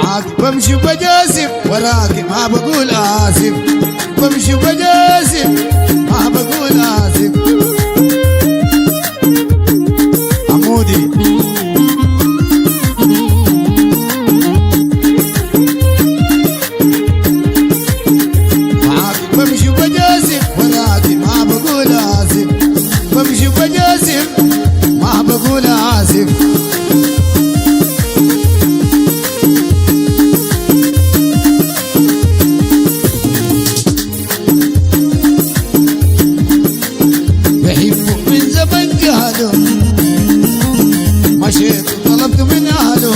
معاك بمشي بجاسم وراكي ما بقول آسف بمشي بجاسم ما بقول آسف عمودي معاك بمشي بجاسم وراكي ما بقول آسف بمشي بجاسم ما بقول آسف مشيت وطلبت من أهله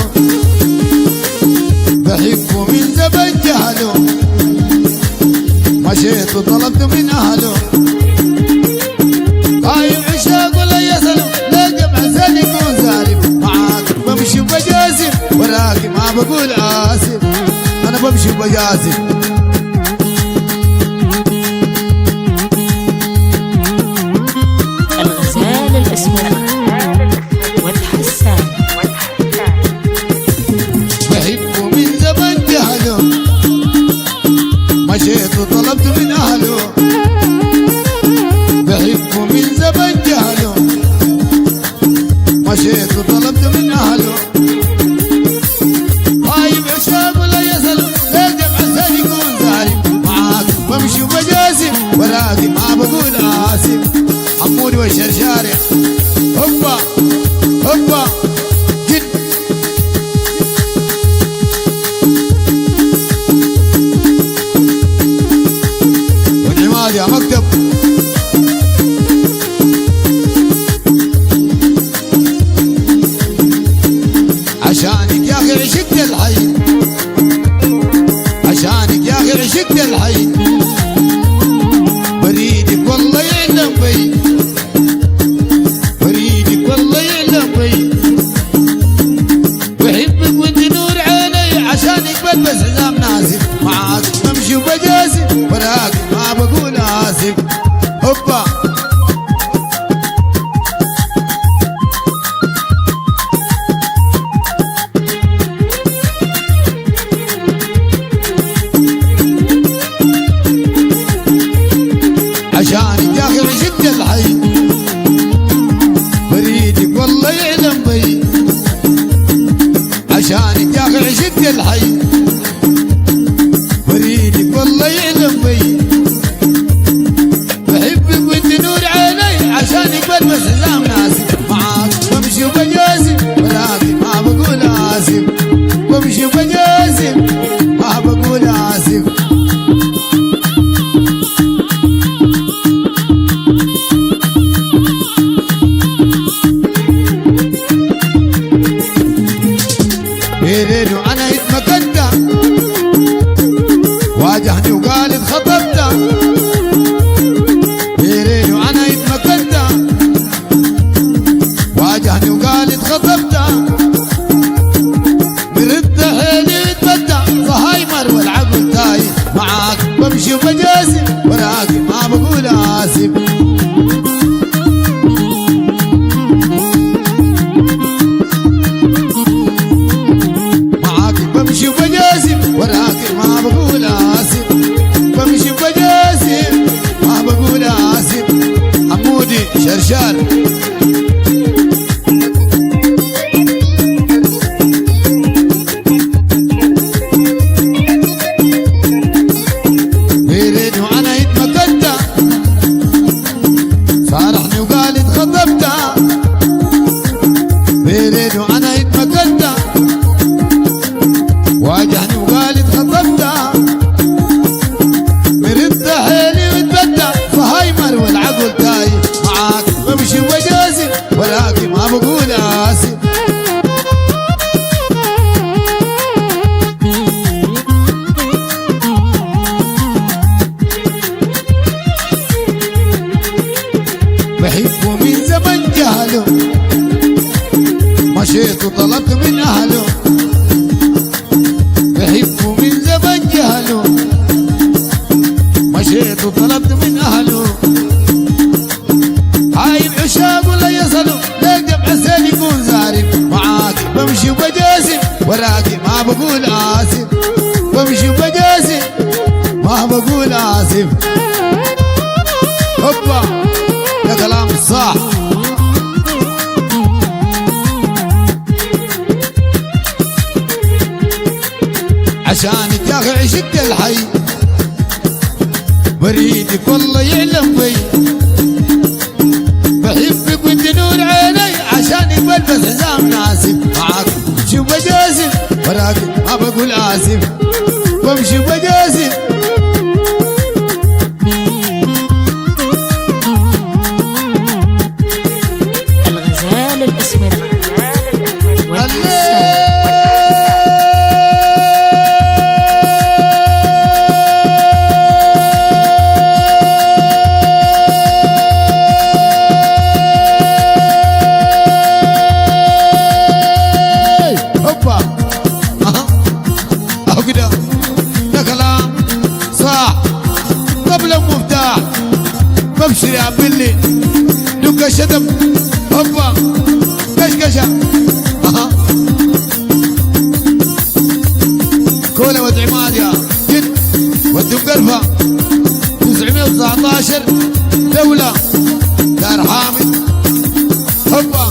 بحبه من زمن جهله مشيت وطلبت من أهله قايم عشاق ولا يسأله لاقم حسن يكون ظالم معاك بمشي بجاسم وراكي ما بقول آسف أنا بمشي بجاسم الغزال الأسود مشيت وطلبت من أهله بحبه من زمن جهله مشيت وطلبت من أهله طايب عشاق ولا يسأله لاقم حسن يكون ظالم معاك بمشي بجاسم وراكي ما بقول آسف عمودي والشرشاري هوبا هوبا يا مكتب عشانك يا اخي عشقت الحي عشانك يا اخي عشقت الحي بريدك والله يعلم بي بريدك والله يعلم بي بحبك وانت نور عيني عشانك بلبس حزام ناسف معاك بمشي وبجاسم وراك ما بقول آسف هوبا عشانك يا اخي عشقت الحي بريدك والله يعلم بي عشانك يا اخي عشقت الحي بريدك والله يعلم بي بحبك وانت نور عيني عشانك بلبس حزام ناسف معاك بمشي وبجاسم وراكي ما بقول آسف بمشي وبجاسم ما بقول آسف بيريني وانا اتمكنت واجهني وقال اتخطبت بيريني وانا اتمكنت واجهني وقال اتخطبت برد حيلي اتبدع زهايمر والعقل تاي معاك بمشي وبجاسم وراكي ما بقول آسف معاك بمشي وبجاسم وراكي ما بقول آسف بمشي بجاسم ما بقول آسف عمودي شرشار بيريني وانا اتمكنت صارحني وقال اتخطبت بيريني وانا اتمكنت واجهني وقال اتخطبت مرد حيلي واتبدع فهايمر والعقل تاي معاك بمشي وبجاسم وراكي ما بقول آسف بحبه من زمن جهله مشيت وطلبت من أهله بحبه من زمن جهله مشيت وطلبت من أهله عايم عشاق ولا يصلوا لاقم حسن يكون زارب معاك بمشي وبجاسم وراكي ما بقول آسف بقول آسف. هوبا يا كلام صح. عشانك يا اخي عشت الحي، بريدك والله يعلم بي، بحبك وانت نور عيني، عشانك بلبس حزام ناسف، معاك شوف بجازف، وراك ما بقول آسف، بمشي بجازف. الغزال الاسمر ببشر يا بلي دق الشدم. هوبا كشكشة كولا ودعماد يا جد ودم قرفة 919 دولة دار حامد. هوبا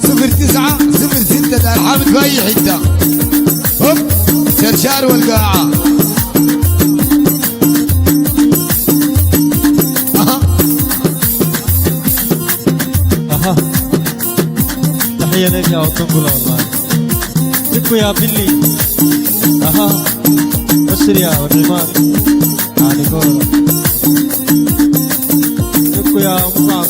0906 دار حامد في أي حتة. هوب شرشار والقاعة. تحية لك يا وطنقلة والله. تكو يا بلي. بشر يا والرماد علي كورة. تكو يا مصعب.